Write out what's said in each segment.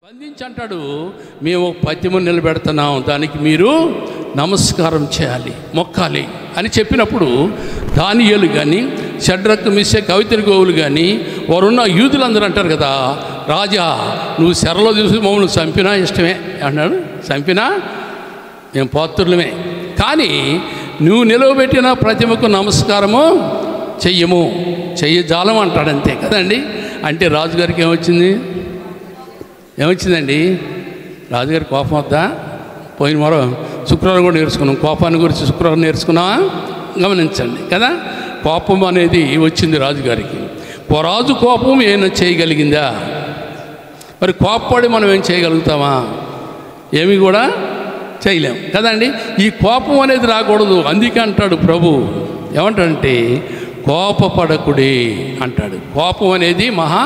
బంధించి అంటాడు, మేము పద్యము నిలబెడుతున్నాం, దానికి మీరు నమస్కారం చేయాలి, మొక్కాలి అని చెప్పినప్పుడు దానియేలు కానీ షడ్రక్ మిషక్ అబేద్నెగోవులు కానీ వారున్న యూదులందరూ అంటారు కదా, రాజా నువ్వు చెరలో చూసి మమ్మల్ని చంపినా ఇష్టమే అన్నాడు. చంపినా మేము పాత్రులమే, కానీ నువ్వు నిలవబెట్టిన ప్రతిమకు నమస్కారము చెయ్యము, చెయ్యజాలం అంటాడు, అంతే కదండి. అంటే రాజుగారికి ఏమొచ్చిందండి? రాజుగారి కోపం వద్దా? పోయిన మరో శుక్రవారం కూడా నేర్చుకున్నాం, కోపాన్ని గురించి శుక్రవారం నేర్చుకున్నావా? గమనించండి కదా, కోపం అనేది వచ్చింది రాజుగారికి. రాజు కోపం ఏమైనా చేయగలిగిందా? మరి కోపపడి మనం ఏం చేయగలుగుతామా? ఏమి కూడా చేయలేం కదండి. ఈ కోపం అనేది రాకూడదు. అందుకే అంటాడు ప్రభు, ఏమంటాడంటే కోపపడకుడి అంటాడు. కోపం అనేది మహా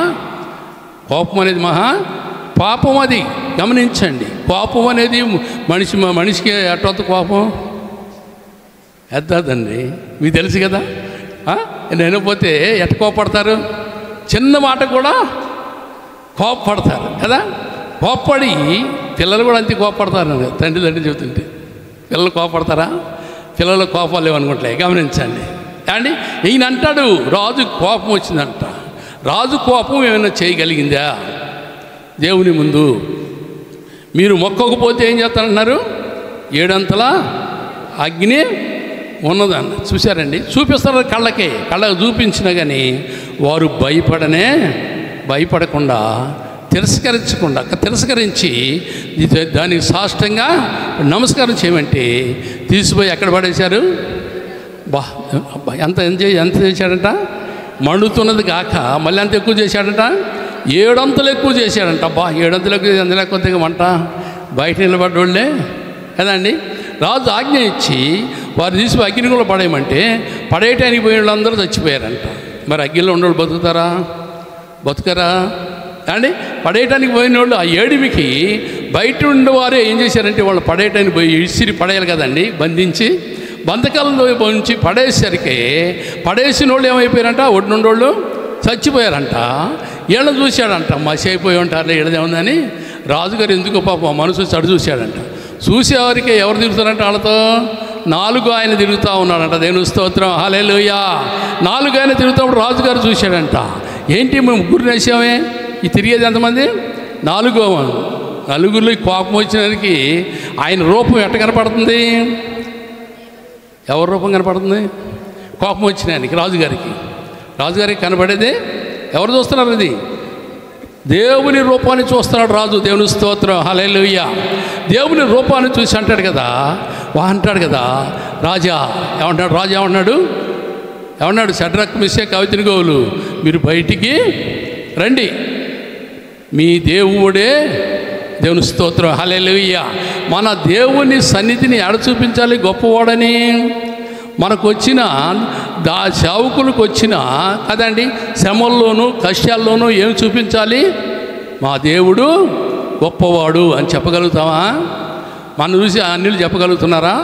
పాపం. అది గమనించండి. కోపం అనేది మనిషికి ఎట్టొద్దు, కోపం ఎద్దదండి. మీకు తెలుసు కదా, నేను పోతే ఎట్ట కోపడతారు? చిన్న మాట కూడా కోపపడతారు కదా. కోపపడి పిల్లలు కూడా అంతే కోపడతారు. తండ్రి చెబుతుంటే పిల్లలు కోపడతారా? పిల్లల కోపాలు లేవనుకుంటలే. గమనించండి అండి. ఈయన అంటాడు రాజు కోపం వచ్చిందంట. రాజు కోపం ఏమైనా చేయగలిగిందా? దేవుని ముందు మీరు మొక్కకపోతే ఏం చేస్తారన్నారు? 7 అంతల అగ్ని ఉన్నదన్న. చూశారండి, చూపిస్తారు కళ్ళకు చూపించినా కానీ వారు భయపడకుండా తిరస్కరించి దానికి సాష్టంగా నమస్కారం చేయమంటే తీసిపోయి ఎక్కడ పడేశారు? ఎంత చేశాడంట? మండుతున్నది కాక మళ్ళీ అంత ఎక్కువ చేశాడంట, 7 అంతలు ఎక్కువ చేశాడంట. 7 అంతలు ఎక్కువ, అందులో కొద్దిగా మంట బయట నిలబడ్డోళ్ళే కదండి. రాజు ఆజ్ఞ ఇచ్చి వారు తీసి అగ్నిలో పడేయమంటే పడేయటానికి పోయిన వాళ్ళందరూ చచ్చిపోయారంట. మరి అగ్నిలో ఉన్నోళ్ళు బతుకరా అండి? పడేయటానికి పోయిన వాళ్ళు ఆ ఏడిమికి బయట ఉండేవారే ఏం చేశారంటే వాళ్ళు పడేయటానికి పోయి ఇసిరి పడేయాలి కదండి, బంధించి బంధకాలలో ఉంచి పడేసరికి పడేసిన వాళ్ళు ఏమైపోయారంట? ఒడ్డుండోళ్ళు చచ్చిపోయారంట. వీళ్ళని చూశాడంట, మసి అయిపోయి ఉంటారులే వీళ్ళదేముందని. రాజుగారు ఎందుకు పాపం మనసు చడు చూశాడంట. చూసేవారికి ఎవరు తిరుగుతారంట? వాళ్ళతో 4 ఆయన తిరుగుతూ ఉన్నాడంట. దేవుని స్తోత్రం, హల్లెలూయా. 4 ఆయన తిరుగుతాడు. రాజుగారు చూశాడంట, ఏంటి మేము 3 వేసామే, ఈ తిరిగేది ఎంతమంది? 4. నలుగురిలో కోపం వచ్చినకి ఆయన రూపం ఎట్ట కనపడుతుంది? ఎవరి రూపం కనపడుతుంది? కోపం వచ్చినానికి రాజుగారికి కనపడేది ఎవరు చూస్తున్నారు? అది దేవుని రూపాన్ని చూస్తున్నాడు రాజు. దేవుని స్తోత్రం, హల్లెలూయా. దేవుని రూపాన్ని చూసి అంటాడు కదా, రాజా ఏమన్నాడు? షడ్రక్ మిషక్ అబేద్నెగోవులు మీరు బయటికి రండి, మీ దేవుడే. దేవుని స్తోత్రం, హల్లెలూయా. మన దేవుని సన్నిధిని ఎడ చూపించాలి? గొప్పవాడని మనకు వచ్చిన సేవకులకు వచ్చిన కదండి శ్రమల్లోనూ కష్టాల్లోనూ ఏం చూపించాలి? మా దేవుడు గొప్పవాడు అని చెప్పగలుగుతామా? మనం చూసి అన్నిలు చెప్పగలుగుతున్నారా?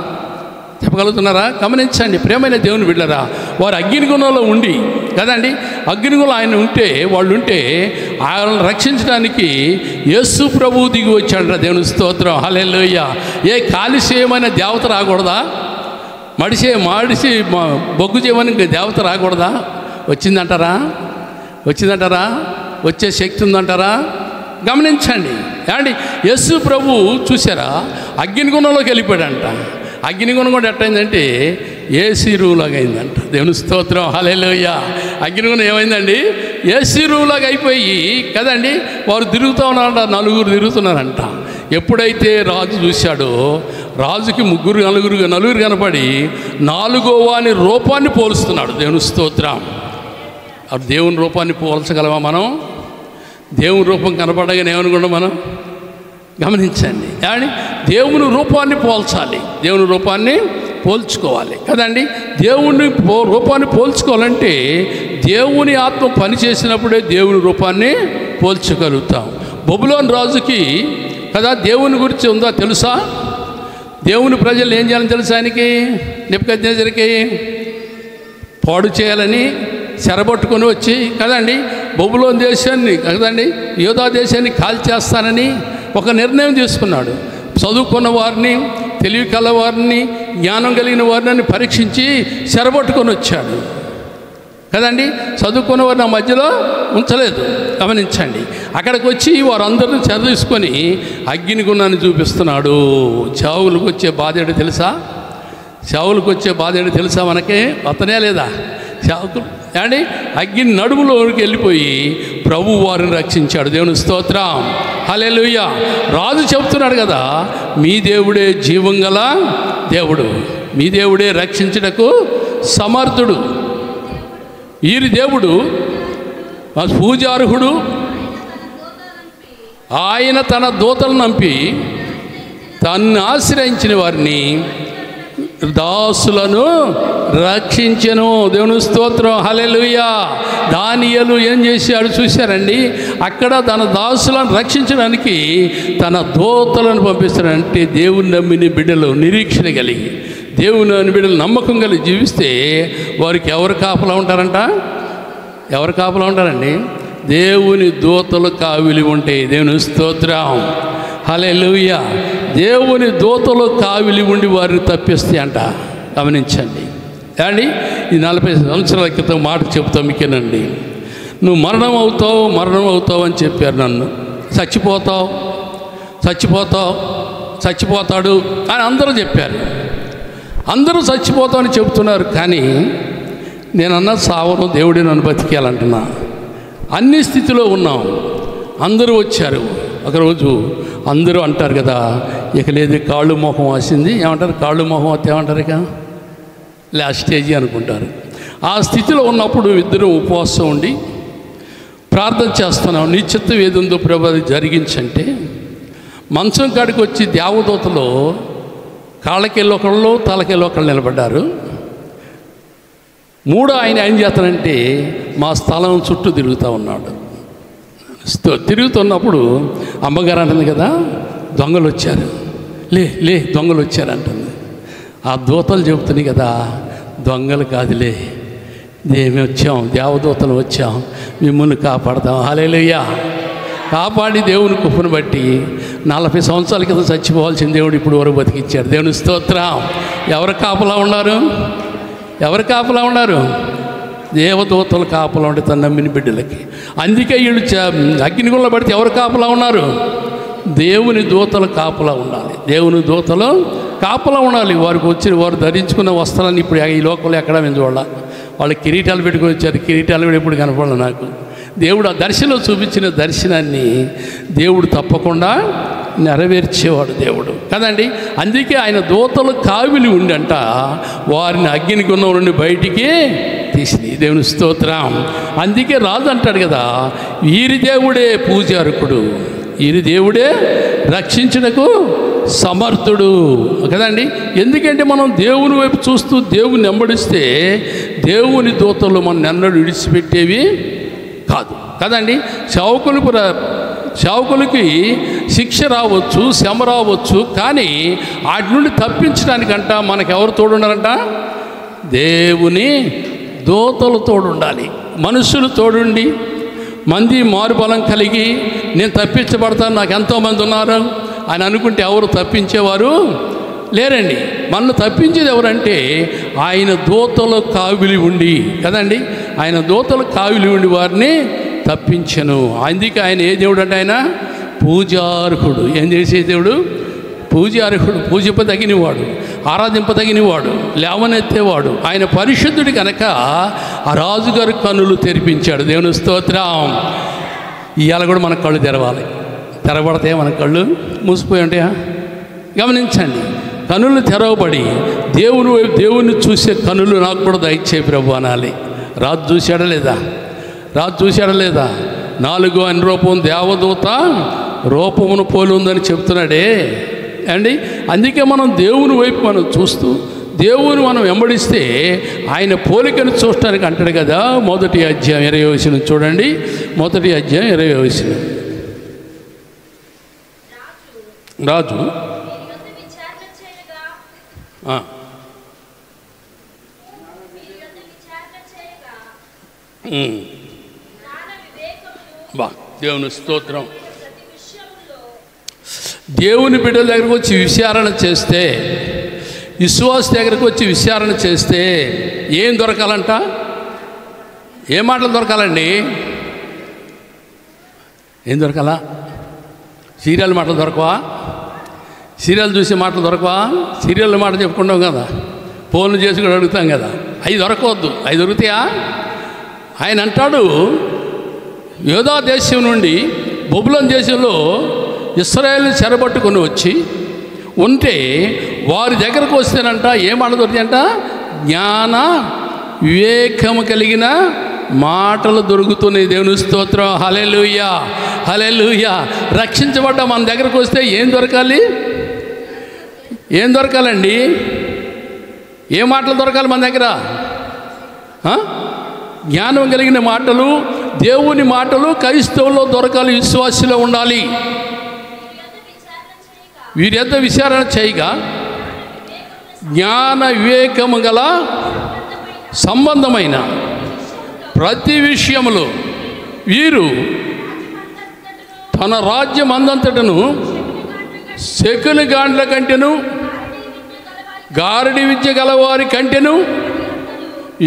గమనించండి ప్రియమైన దేవుని బిడ్డలారా, వారు అగ్నిగుణంలో ఉండి కదండి, అగ్నిగుణంలో వాళ్ళు ఉంటే ఆయనను రక్షించడానికి యేసు ప్రభువు దిగి వచ్చాడు. దేవుని స్తోత్రం, హల్లెలూయా. ఏ కాలుష్యమైన దేవత రాకూడదా? మాడిసి బొగ్గు చేయమని దేవత రాకూడదా? వచ్చిందంటారా? వచ్చే శక్తి ఉందంటారా? గమనించండి ఏమండి. యేసు ప్రభు చూసారా, అగ్నిగుణంలోకి వెళ్ళిపోయాడంట. అగ్నిగుణం కూడా ఎట్టయిందంటే ఏసీ రూలాగా అయిందంట. దేవుని స్తోత్రం, హల్లెలూయా. అగ్నిగుణం ఏమైందండి? ఏసీ రూలాగా అయిపోయి కదండి వారు తిరుగుతూ ఉన్నారంట. 4 తిరుగుతున్నారంట. ఎప్పుడైతే రాజు చూశాడో రాజుకి 3 నలుగురు కనపడి 4వ వాని రూపాన్ని పోలుస్తున్నాడు. దేవుని స్తోత్రం. అప్పుడు దేవుని రూపాన్ని పోల్చగలమా మనం? దేవుని రూపం కనపడగానే ఏమనుకుంటాం మనం? గమనించండి కానీ దేవుని రూపాన్ని పోల్చాలి, దేవుని రూపాన్ని పోల్చుకోవాలి కదండి. దేవుని రూపాన్ని పోల్చుకోవాలంటే దేవుని ఆత్మ పనిచేసినప్పుడే దేవుని రూపాన్ని పోల్చగలుగుతాం. బబులోను రాజుకి కదా దేవుని గురించి ఉందా తెలుసా? దేవుని ప్రజలు ఏం చేయాలని తెలుసా ఆయనకి? నెబుకద్నెజరుకి పాడు చేయాలని చెరబట్టుకొని వచ్చి కదండి బబులోను దేశాన్ని కదండి, యోధా దేశాన్ని కాల్చేస్తానని ఒక నిర్ణయం తీసుకున్నాడు. చదువుకున్న వారిని, తెలివి కల వారిని, జ్ఞానం కలిగిన వారిని పరీక్షించి చెరబట్టుకొని వచ్చాడు కదండి. చదువుకున్న వారిని ఆ మధ్యలో ఉంచలేదు, గమనించండి. అక్కడికి వచ్చి వారందరిని చెరదీసుకొని అగ్నిగుణాన్ని చూపిస్తున్నాడు. చావులకు వచ్చే బాధ ఏంటో తెలుసా? చావులకు వచ్చే బాధ ఏంటో తెలుసా మనకే? అతనే లేదా చావుకు అండి. అగ్ని నడుములోకి వెళ్ళిపోయి ప్రభు వారిని రక్షించాడు. దేవుని స్తోత్రం, హల్లెలూయా. రాజు చెప్తున్నాడు కదా, మీ దేవుడే జీవం గల దేవుడు, మీ దేవుడే రక్షించుటకు సమర్థుడు. వీరి దేవుడు పూజార్హుడు, ఆయన తన దూతలను నంపి తన్ను ఆశ్రయించిన వారిని, దాసులను రక్షించెను. దేవుని స్తోత్రం, హల్లెలూయా. దానియేలు ఏం చేశాడు చూశారండి? అక్కడ తన దాసులను రక్షించడానికి తన దూతలను పంపిస్తాడంటే దేవుని నమ్మిన బిడ్డలు నిరీక్షణ కలిగి, దేవుని బిడ్డలు నమ్మకం కలిగి జీవిస్తే వారికి ఎవరు కాపలా ఉంటారంట? ఎవరు కాపలా ఉంటారండి? దేవుని దూతలు కావిలి ఉంటాయి. దేవుని స్తోత్రం, హల్లెలూయా. దేవుని దూతలు కావిలి ఉండి వారిని తప్పిస్తాయి అంట. గమనించండి అండి. ఈ 40 సంవత్సరాల క్రితం మాట చెప్తాం మీకేనండి. నువ్వు మరణం అవుతావు అని చెప్పారు నన్ను. చచ్చిపోతాడు అని అందరూ చెప్పారు. అందరూ చచ్చిపోతామని చెప్తున్నారు. కానీ నేనన్నా సావను, దేవుడే నన్ను బతికేయాలంటున్నా. అన్ని స్థితిలో ఉన్నాం. అందరూ వచ్చారు. ఒకరోజు అందరూ అంటారు కదా, ఇక లేదు కాళ్ళు మొహం వాసింది. ఏమంటారు? కాళ్ళు మొహం వస్తే ఏమంటారు? ఇక లాస్ట్ స్టేజీ అనుకుంటారు. ఆ స్థితిలో ఉన్నప్పుడు ఇద్దరు ఉపవాసం ఉండి ప్రార్థన చేస్తున్నాం. నీ చిత్తం ఏది ఉందో ప్రభు అది జరిగించంటే, మంచం కాడికి వచ్చి దేవదూతలు కాళ్ళకెళ్ళొకళ్ళు తలకెళ్ళొకళ్ళు నిలబడ్డారు. ఆయన ఏం చేస్తానంటే మా స్థలం చుట్టూ తిరుగుతూ ఉన్నాడు. తిరుగుతున్నప్పుడు అమ్మగారు అంటుంది కదా, దొంగలు వచ్చారు, లే దొంగలు వచ్చారు అంటుంది. ఆ దూతలు చెబుతున్నాయి కదా, దొంగలు కాదులే, మేము వచ్చాం, దేవదూతలు వచ్చాం, మిమ్మల్ని కాపాడతాం. హల్లెలూయా. కాపాడి దేవుని కృపను బట్టి 40 సంవత్సరాల క్రితం చచ్చిపోవాల్సిన దేవుడు ఇప్పుడు వరకు బతికిచ్చాడు. దేవుని స్తోత్రం. ఎవరు కాపలా ఉన్నారు? దేవదూతలు కాపలా ఉంటే తన నమ్మిన బిడ్డలకి. అందుకే వీళ్ళు అగ్నిగుండంలో పడితే ఎవరు కాపలా ఉన్నారు? దేవుని దూతలు కాపలా ఉండాలి. దేవుని దూతలు కాపలా ఉండాలి. వారు ధరించుకున్న వస్త్రాన్ని ఇప్పుడు ఈ లోకంలో ఎక్కడ మేము చూడాలి. వాళ్ళు కిరీటాలు పెట్టుకొని వచ్చారు. కిరీటాలు కూడా ఎప్పుడు కనపడాలి నాకు. దేవుడు ఆ దర్శనం చూపించిన దర్శనాన్ని దేవుడు తప్పకుండా నెరవేర్చేవాడు దేవుడు కదండి. అందుకే ఆయన దూతలు కావిలి ఉండంట వారిని అగ్నిగుండం నుండి బయటికి తీసింది. దేవుని స్తోత్రం. అందుకే రాజు అంటాడు కదా, వీరి దేవుడే పూజారకుడు, వీరి దేవుడే రక్షించుటకు సమర్థుడు కదండి. ఎందుకంటే మనం దేవుని వైపు చూస్తూ దేవుని వెంబడిస్తే దేవుని దూతలు మన ఎన్నడూ విడిచిపెట్టేవి కాదు కదండి. సేవకులకి శిక్ష రావచ్చు, శ్రమ రావచ్చు, కానీ వాటి నుండి తప్పించడానికంట మనకెవరు తోడుండాలంట? దేవుని దూతలు తోడుండాలి. మనుషులు తోడుండి మంది మారుబలం కలిగి నేను తప్పించబడతాను, నాకు ఎంతోమంది ఉన్నారు అని అనుకుంటే ఎవరు తప్పించేవారు లేరండి. మనల్ని తప్పించేది ఎవరంటే ఆయన దూతలు కావిలి ఉండి కదండి. ఆయన దూతలు కావిలి ఉండి వారిని తప్పించను. అందుకే ఆయన ఏ దేవుడు అంటే ఆయన పూజార్హుడు. ఏం చేసే దేవుడు? పూజార్హుడు. పూజింపదగినవాడు, ఆరాధింపదగినవాడు, లేవనెత్తేవాడు. ఆయన పరిశుద్ధుడి కనుక ఆ రాజుగారి కన్నులు తెరిపించాడు. దేవుని స్తోత్రం. ఇవాళ కూడా మన కళ్ళు తెరబడతాయి. మన కళ్ళు మూసిపోయి ఉంటాయా? గమనించండి. కన్నులు తెరవబడి దేవుని చూసే కన్నులు నాకు కూడా దయచేయి ప్రభు అనాలి. రాజు చూశాడా లేదా? 4 అని రూపం దేవదూత రూపమును పోలి ఉందని చెప్తున్నాడే అండి. అందుకే మనం దేవుని వైపు మనం చూస్తూ దేవుని మనం వెంబడిస్తే ఆయన పోలికను చూడటానికి అంటాడు కదా. 1 అధ్యాయం 20వ వచనం చూడండి. 1 అధ్యాయం 20వ వచనం. రాజు బా దేవుని స్తోత్రం. దేవుని బిడ్డల దగ్గరకు వచ్చి విచారణ చేస్తే, విశ్వాస దగ్గరకు వచ్చి విచారణ చేస్తే ఏం దొరకాలంట? ఏ మాటలు దొరకాలండి? ఏం దొరకాలా? సీరియల్ మాటలు దొరకవా? సీరియల్ చూసే మాటలు దొరకవా? సీరియల్ మాట చెప్పుకుంటాం కదా, ఫోన్లు చేసి కూడా అడుగుతాం కదా, అవి దొరకవద్దు. అవి దొరుకుతాయా? ఆయన అంటాడు, యోధా దేశం నుండి బబులోను దేశంలో ఇశ్రాయేలు చెరబట్టుకొని వచ్చి ఉంటే వారి దగ్గరకు వస్తేనంట ఏ మాట దొరికిందంట? జ్ఞాన వివేకము కలిగిన మాటలు దొరుకుతున్నాయి. దేవుని స్తోత్రం. హల్లెలూయా, హల్లెలూయా. రక్షించబడ్డ మన దగ్గరకు వస్తే ఏం దొరకాలి? ఏం దొరకాలండి? ఏ మాటలు దొరకాలి మన దగ్గర? జ్ఞానం కలిగిన మాటలు, దేవుని మాటలు క్రైస్తవుల్లో దొరకాలి, విశ్వాసలో ఉండాలి. వీరి యొద్ద విచారణ చేయగా జ్ఞాన వివేకము గల సంబంధమైన ప్రతి విషయములో వీరు తన రాజ్యం అందంతటను శకుని గాండ్ల కంటెను గారడి విద్య గలవారి కంటెను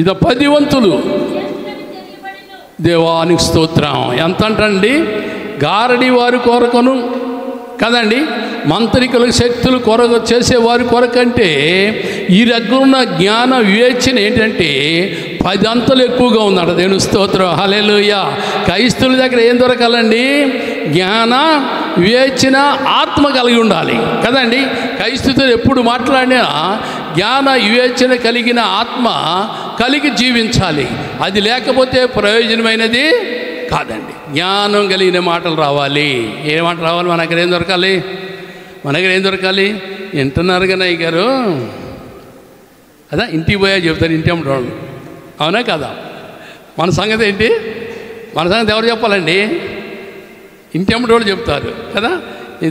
ఇది 10 వంతులు. దేవానికి స్తోత్రం. ఎంత అంటండి? గారడి వారి కొరకును కదండి, మంత్రికుల శక్తులు కొరకు చేసేవారి కొరకంటే ఈ దగ్గరున్న జ్ఞాన వివేచన ఏంటంటే 10 అంతలు ఎక్కువగా ఉందట. దేవుని స్తోత్రం. హల్లెలూయా. క్రైస్తవుల దగ్గర ఏం దొరకాలండి? జ్ఞాన వివేచన ఆత్మ కలిగి ఉండాలి కదండి. క్రైస్తవులు ఎప్పుడు మాట్లాడినా జ్ఞాన వివేచన కలిగిన ఆత్మ కలిగి జీవించాలి. అది లేకపోతే ప్రయోజనమైనది కాదండి. జ్ఞానం కలిగిన మాటలు రావాలి. ఏ మాట రావాలి? మన దగ్గర ఏం దొరకాలి? మన దగ్గర ఏం దొరకాలి? వింటున్నారు కానీ అయ్య గారు అదా, ఇంటికి పోయా చెప్తారు ఇంటి అమ్మటోళ్ళు, అవునా కదా? మన సంగతి ఏంటి? మన సంగతి ఎవరు చెప్పాలండి? ఇంటి అమ్మటోళ్ళు చెప్తారు కదా.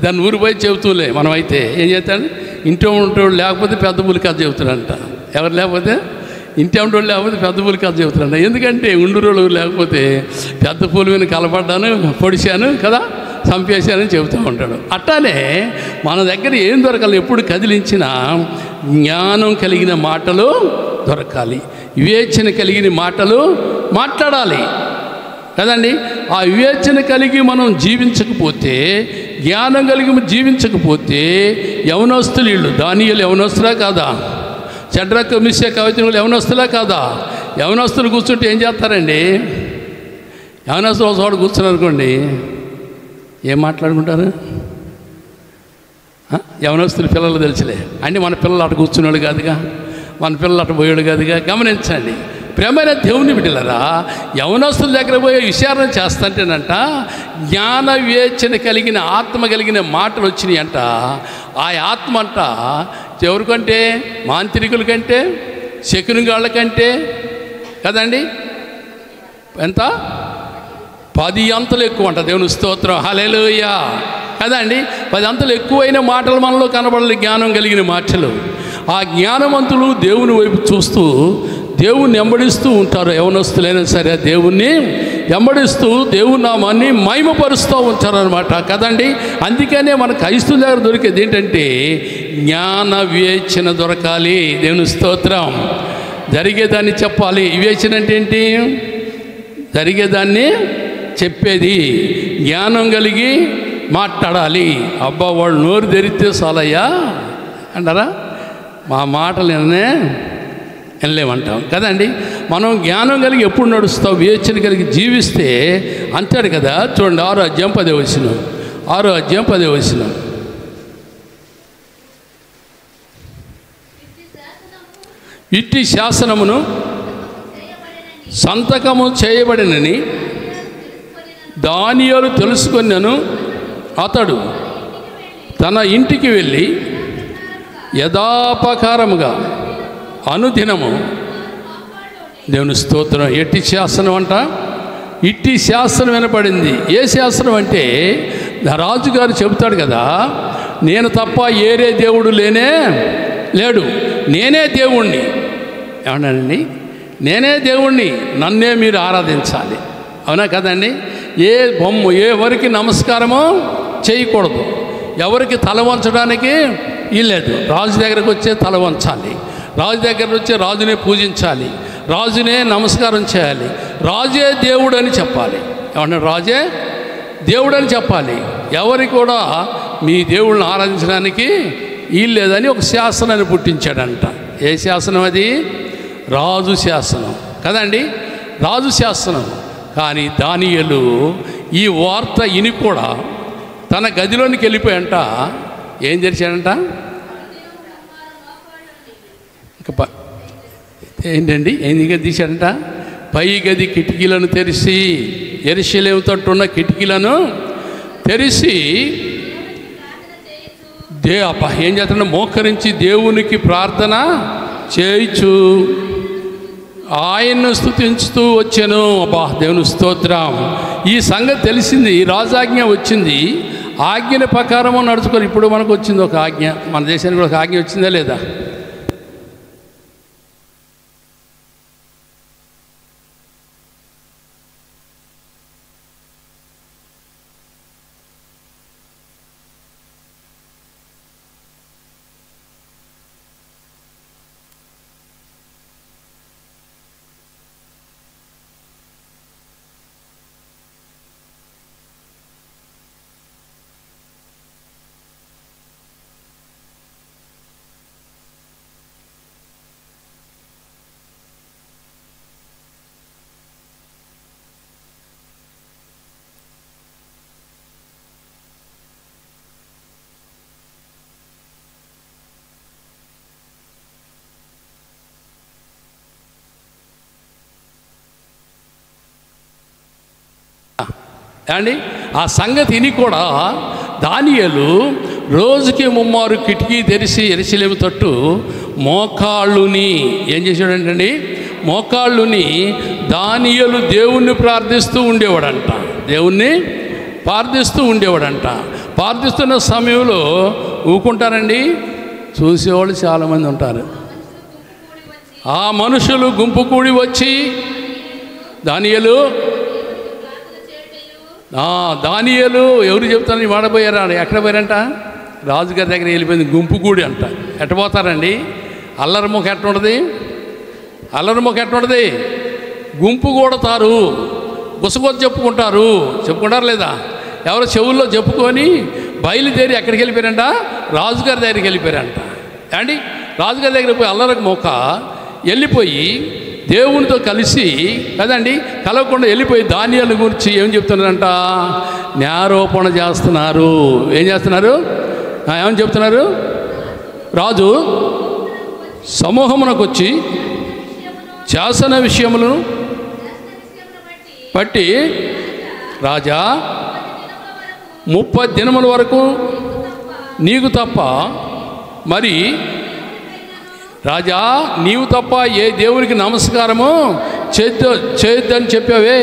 దాన్ని ఊరు పోయి చెబుతూలే. మనమైతే ఏం చేస్తాడు? ఇంటి అమ్మటోళ్ళు లేకపోతే పెద్ద పులి కథ చెబుతాడంట. ఎవరు లేకపోతే? ఇంటి అమ్మటోళ్ళు లేకపోతే పెద్ద పూలు కథ చెబుతాడంట. ఎందుకంటే ఉండు రోజులు లేకపోతే పెద్ద పూలు మీద కలపడ్డాను, పొడిచాను కదా, చంపేశానని చెబుతూ ఉంటాడు. అట్టానే మన దగ్గర ఏం దొరకాలి? ఎప్పుడు కదిలించినా జ్ఞానం కలిగిన మాటలు దొరకాలి, వివేచన కలిగిన మాటలు మాట్లాడాలి కదండి. ఆ వివేచన కలిగి మనం జీవించకపోతే, జ్ఞానం కలిగి జీవించకపోతే యవనస్తులు వీళ్ళు, దానియేలు యవనస్తులా కాదా? షడ్రక్ మిషక్ అబేద్నెగోలు యవనస్తులా కాదా? యవనస్తులు కూర్చుంటే ఏం చేస్తారండి? యవనస్తులు ఒక చోట కూర్చున్నారు అనుకోండి, ఏం మాట్లాడుకుంటారు? యవనస్తులు పిల్లలు తెలుసులే అంటే మన పిల్లలు అటు కూర్చున్నాడు కాదుగా, మన పిల్లలు అటు పోయాడు కాదుగా. గమనించండి ప్రియమైన దేవుని బిడ్డలారా, యవనస్తుల దగ్గర పోయి విచారణ చేస్తుంటేనంట జ్ఞాన వివేచన కలిగిన ఆత్మ కలిగిన మాటలు వచ్చినాయి అంట. ఆ ఆత్మ అంట ఎవరికంటే? మాంత్రికుల కంటే, శకునిగాళ్ళ కంటే కదండి. ఎంత? 10 అంతలు ఎక్కువ అంట. దేవుని స్తోత్రం. హల్లెలూయా కదండి. 10 అంతలు ఎక్కువైన మాటలు మనలో కనబడాలి, జ్ఞానం కలిగిన మాటలు. ఆ జ్ఞానవంతులు దేవుని వైపు చూస్తూ దేవుణ్ణి వెంబడిస్తూ ఉంటారు. యవనస్తులైనా సరే దేవుణ్ణి వెంబడిస్తూ దేవుని నామాన్ని మహిమపరుస్తూ ఉంటారనమాట కదండి. అందుకనే మన క్రైస్తవుల దగ్గర దొరికేది ఏంటంటే జ్ఞాన వివేచన దొరకాలి. దేవుని స్తోత్రం. జరిగేదాన్ని చెప్పాలి. వివేచన అంటే ఏంటి? జరిగేదాన్ని చెప్పేది, జ్ఞానం కలిగి మాట్లాడాలి. అబ్బా వాళ్ళు నోరు తెరిస్తే చాలయ్యా అంటారా? మా మాటలు వినలేమంటాం కదండి. మనం జ్ఞానం కలిగి ఎప్పుడు నడుస్తాం? వివేచన కలిగి జీవిస్తే అంటాడు కదా. చూడండి 6వ అధ్యాయం 10వ వచనం. 6వ అధ్యాయం 10వ వచనం. ఇట్టి శాసనమును సంతకము చేయబడినని దానియేలు తెలుసుకొనెను. అతడు తన ఇంటికి వెళ్ళి యథాపకారముగా అనుదినము దేవుని స్తోత్రం. ఎట్టి శాసనం అంట? ఇట్టి శాసనం వినపడింది. ఏ శాసనం అంటే రాజుగారు చెబుతాడు కదా, నేను తప్ప ఏరే దేవుడు లేడు, నేనే దేవుణ్ణి. ఏమన్నానండి? నేనే దేవుణ్ణి, నన్నే మీరు ఆరాధించాలి. అవునా కదండి. ఎవరికి నమస్కారమో చేయకూడదు, ఎవరికి తల వంచడానికి వీల్లేదు. రాజు దగ్గరకు వచ్చే తల వంచాలి, రాజు దగ్గర వచ్చే రాజునే పూజించాలి, రాజునే నమస్కారం చేయాలి, రాజే దేవుడు అని చెప్పాలి. ఏమన్నా రాజే దేవుడు అని చెప్పాలి. ఎవరికి కూడా మీ దేవుళ్ళని ఆరాధించడానికి వీల్లేదని ఒక శాసనాన్ని పుట్టించాడంట. ఏ శాసనం అది? రాజు శాసనం కదండి, రాజు శాసనం. కానీ దానియేలు ఈ వార్త విని కూడా తన గదిలోనికి వెళ్ళిపోయంట. ఏం చేశాడంట? ఏంటండి ఏం తీశాడంట? పై గది కిటికీలను తెరిచి, యెరూషలేము తట్టు ఉన్న కిటికీలను తెరిచి ఏం చేస్తాడు? మోకరించి దేవునికి ప్రార్థన చేయించు ఆయన్ను స్తుతించుతూ వచ్చాను. అబ్బా దేవుని స్తోత్రం. ఈ సంగతి తెలిసింది, ఈ రాజాజ్ఞ వచ్చింది, ఆజ్ఞల ప్రకారము నడుచుకొని. ఇప్పుడు మనకు వచ్చింది ఒక ఆజ్ఞ, మన దేశానికి కూడా ఒక ఆజ్ఞ వచ్చిందా లేదా? అండి ఆ సంగతి విని కూడా దానియేలు రోజుకి 3 మారు కిటికీ తెరిచి యెరూషలేము తట్టు మోకాళ్ళుని ఏం చేశాడంటండి? మోకాళ్ళుని దానియేలు దేవుణ్ణి ప్రార్థిస్తూ ఉండేవాడంట. దేవుణ్ణి ప్రార్థిస్తూ ఉండేవాడంట. ప్రార్థిస్తున్న సమయంలో ఊకుంటారండి, చూసేవాళ్ళు చాలామంది ఉంటారు. ఆ మనుషులు గుంపు కూడి వచ్చి దానియేలు ఎవరు చెప్తారని వాడబోయారా? ఎక్కడ పోయారంట? రాజుగారి దగ్గర వెళ్ళిపోయింది. గుంపు కూడి అంట. ఎట్టపోతారండి? అల్లరి ముఖం ఎట్టుండదు? అల్లరి ముఖం ఎట్టుండదు? గుంపు కూడతారు, గుసగొద్దు చెప్పుకుంటారు లేదా? ఎవరో చెవుల్లో చెప్పుకొని బయలుదేరి ఎక్కడికి వెళ్ళిపోయారంట? రాజుగారి దగ్గరికి వెళ్ళిపోయారంట. అండి రాజుగారి దగ్గర పోయి అల్లరికి మొక్క వెళ్ళిపోయి దేవునితో కలిసి కదండి కలవకుండా వెళ్ళిపోయి దానియేలు గురించి ఏం చెప్తున్నారంట? న్యారోపణ చేస్తున్నారు. ఏం చేస్తున్నారు? ఏమని చెప్తున్నారు? రాజు సమూహమునకు వచ్చి శాసన విషయములను బట్టి రాజా 30 దినముల వరకు నీకు తప్ప మరి రాజా నీవు తప్ప ఏ దేవునికి నమస్కారము చేయొద్దని చెప్పావే,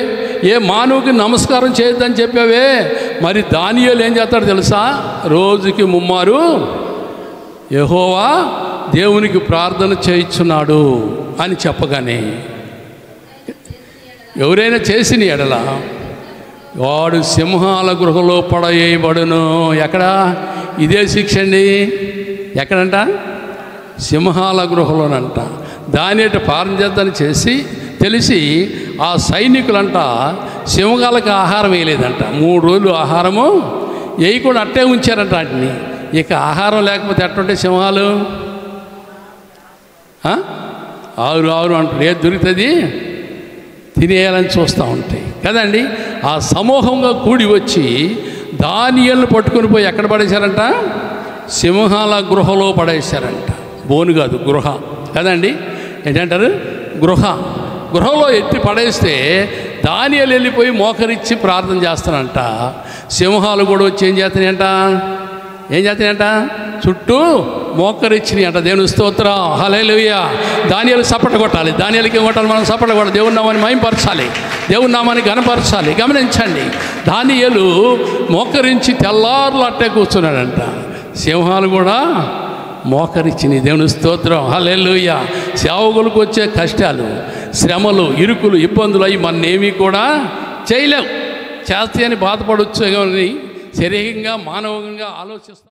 ఏ మానవుకి నమస్కారం చేయొద్దని చెప్పావే. మరి దానియేలు ఏం చేస్తాడు తెలుసా? రోజుకి 3 మారు యెహోవా దేవునికి ప్రార్థన చేయించున్నాడు అని చెప్పగానే ఎవరైనా చేసిన ఎడల వాడు సింహాల గృహలో పడవేయబడును. ఎక్కడ? ఇదే శిక్ష అండి. ఎక్కడంట? సింహాల గృహలోనంట. దానిట పారం చేద్దని తెలిసి ఆ సైనికులంట సింహాలకు ఆహారం వేయలేదంట. 3 రోజులు ఆహారము వేయకుండా అట్టే ఉంచారంట వాటిని. ఇక ఆహారం లేకపోతే ఎట్టుంటే సింహాలు ఆరు అంటారు. ఏది దొరుకుతుంది తినేయాలని చూస్తూ ఉంటాయి కదండి. ఆ సమూహంగా కూడి వచ్చి దానియేలును పట్టుకొని పోయి ఎక్కడ పడేశారంట? సింహాల గృహలో పడేశారంట. బోను కాదు, గృహ కదండి. ఏంటంటారు? గృహలో ఎత్తి పడేస్తే దానియేలు వెళ్ళిపోయి మోకరిచ్చి ప్రార్థన చేస్తానంట. సింహాలు కూడా వచ్చి ఏం చేస్తున్నాయంట? చుట్టూ మోకరిచ్చినాయి అంట. దేవుని స్తోత్రం, హల్లెలూయా. దానియేలు సపట కొట్టాలి. దానియేలుకి ఏం కొట్టాలి? మనం సపట కొట్టాలి. దేవుని నామాన్ని మహిమపరచాలి, దేవుని నామాన్ని ఘనపరచాలి. గమనించండి, దానియేలు మోకరించి తెల్లారులు అట్టే కూర్చున్నాడంట. సింహాలు కూడా మోకరిచ్చినాయి. దేవుని స్తోత్రం, హల్లెలూయా. సేవకులకు వచ్చే కష్టాలు, శ్రమలు, ఇరుకులు, ఇబ్బందులు అవి మన్నేమీ కూడా చేయలేవు. చేస్తే అని బాధపడవచ్చు కానీ శారీరకంగా మానవంగా ఆలోచిస్తాం.